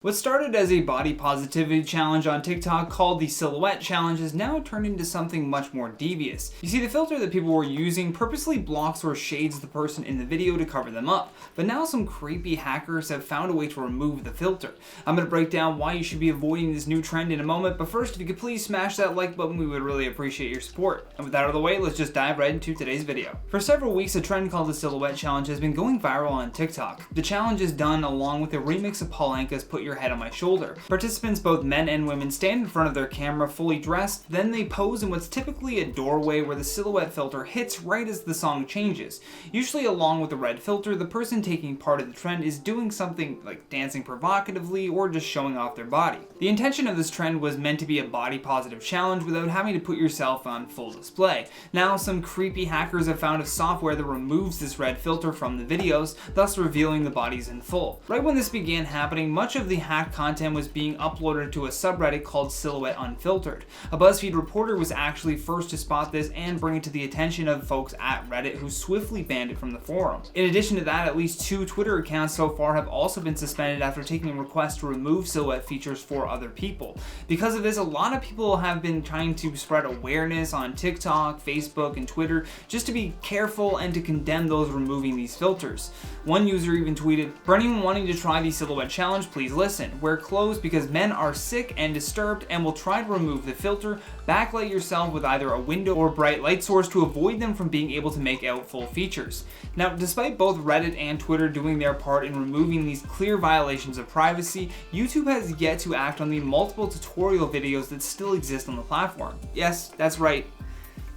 What started as a body positivity challenge on TikTok called the Silhouette Challenge has now turned into something much more devious. You see, the filter that people were using purposely blocks or shades the person in the video to cover them up, but now some creepy hackers have found a way to remove the filter. I'm going to break down why you should be avoiding this new trend in a moment, but first, if you could please smash that like button, we would really appreciate your support. And with that out of the way, let's just dive right into today's video. For several weeks, a trend called the Silhouette Challenge has been going viral on TikTok. The challenge is done along with a remix of Paul Anka's Put Your Head on My Shoulder. Participants, both men and women, stand in front of their camera fully dressed, then they pose in what's typically a doorway where the silhouette filter hits right as the song changes. Usually along with the red filter, the person taking part of the trend is doing something like dancing provocatively or just showing off their body. The intention of this trend was meant to be a body positive challenge without having to put yourself on full display. Now some creepy hackers have found a software that removes this red filter from the videos, thus revealing the bodies in full. Right when this began happening, much of the hack content was being uploaded to a subreddit called Silhouette Unfiltered. A BuzzFeed reporter was actually first to spot this and bring it to the attention of folks at Reddit, who swiftly banned it from the forum. In addition to that, at least 2 Twitter accounts so far have also been suspended after taking requests to remove silhouette features for other people. Because of this, a lot of people have been trying to spread awareness on TikTok, Facebook, and Twitter just to be careful and to condemn those removing these filters. One user even tweeted, "For anyone wanting to try the Silhouette Challenge, please listen. Wear clothes because men are sick and disturbed and will try to remove the filter. Backlight yourself with either a window or bright light source to avoid them from being able to make out full features." Now, despite both Reddit and Twitter doing their part in removing these clear violations of privacy, YouTube has yet to act on the multiple tutorial videos that still exist on the platform. Yes, that's right.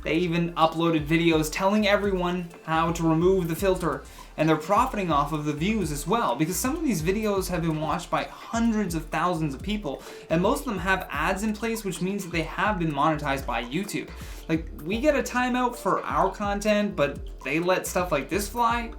They even uploaded videos telling everyone how to remove the filter, and they're profiting off of the views as well, because some of these videos have been watched by hundreds of thousands of people, and most of them have ads in place, which means that they have been monetized by YouTube. Like, we get a timeout for our content, but they let stuff like this fly?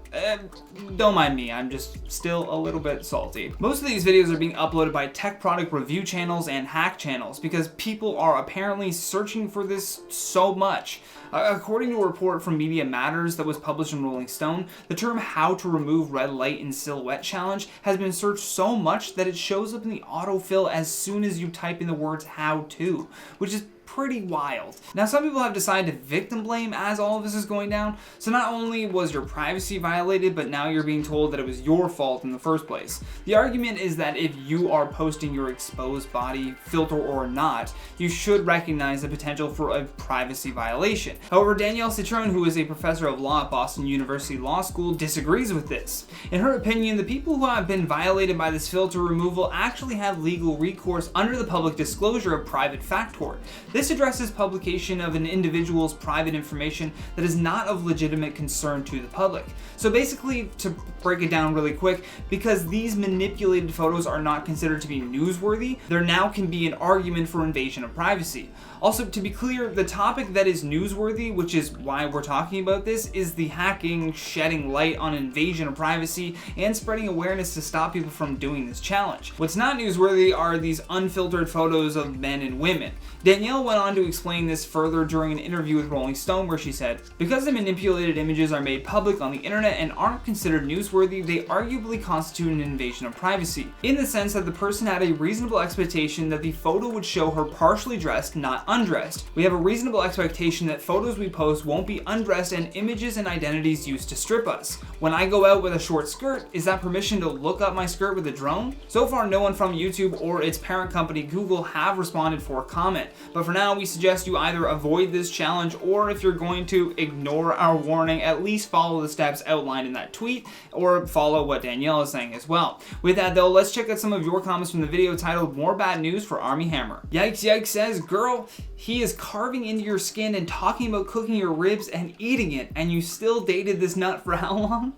Don't mind me, I'm just still a little bit salty. Most of these videos are being uploaded by tech product review channels and hack channels because people are apparently searching for this so much. According to a report from Media Matters that was published in Rolling Stone, the term "how to remove red light in silhouette challenge" has been searched so much that it shows up in the autofill as soon as you type in the words "how to," which is pretty wild. Now, some people have decided to victim blame as all of this is going down, so not only was your privacy violated, but now you're being told that it was your fault in the first place. The argument is that if you are posting your exposed body, filter or not, you should recognize the potential for a privacy violation. However, Danielle Citron, who is a professor of law at Boston University Law School, disagrees with this. In her opinion, the people who have been violated by this filter removal actually have legal recourse under the public disclosure of private factor. This addresses publication of an individual's private information that is not of legitimate concern to the public. So basically, to break it down really quick, because these manipulated photos are not considered to be newsworthy, there now can be an argument for invasion of privacy. Also, to be clear, the topic that is newsworthy, which is why we're talking about this, is the hacking, shedding light on invasion of privacy, and spreading awareness to stop people from doing this challenge. What's not newsworthy are these unfiltered photos of men and women. Danielle went on to explain this further during an interview with Rolling Stone, where she said, "Because the manipulated images are made public on the internet and aren't considered newsworthy, they arguably constitute an invasion of privacy, in the sense that the person had a reasonable expectation that the photo would show her partially dressed, not undressed. We have a reasonable expectation that photos we post won't be undressed and images and identities used to strip us. When I go out with a short skirt, is that permission to look up my skirt with a drone?" So far, no one from YouTube or its parent company Google have responded for comment, but for now we suggest you either avoid this challenge, or if you're going to ignore our warning, at least follow the steps outlined in that tweet, or follow what Danielle is saying as well. With that though, let's check out some of your comments from the video titled "More Bad News for Army Hammer." Yikes Yikes says, "Girl, he is carving into your skin and talking about cooking your ribs and eating it, and you still dated this nut for how long?"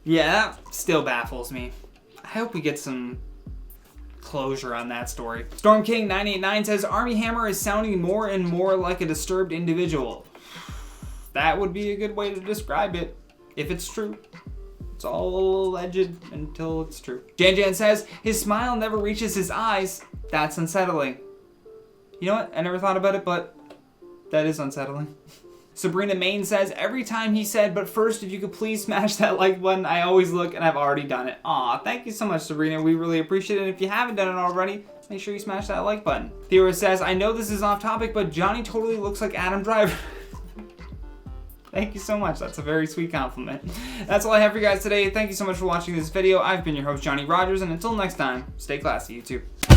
Yeah, that still baffles me. I hope we get some closure on that story. Storm King 989 says, "Army Hammer is sounding more and more like a disturbed individual." That would be a good way to describe it, if it's true. It's all alleged until it's true. Jan Jan says, "His smile never reaches his eyes. That's unsettling." You know what? I never thought about it, but that is unsettling. Sabrina Main says, every time he said, but first if you could please smash that like button, I always look and I've already done it. Aw, thank you so much, Sabrina. We really appreciate it. And if you haven't done it already, make sure you smash that like button. Theora says, I know this is off topic, but Johnny totally looks like Adam Driver. Thank you so much. That's a very sweet compliment. That's all I have for you guys today. Thank you so much for watching this video. I've been your host, Johnny Rogers, and until next time, stay classy, YouTube.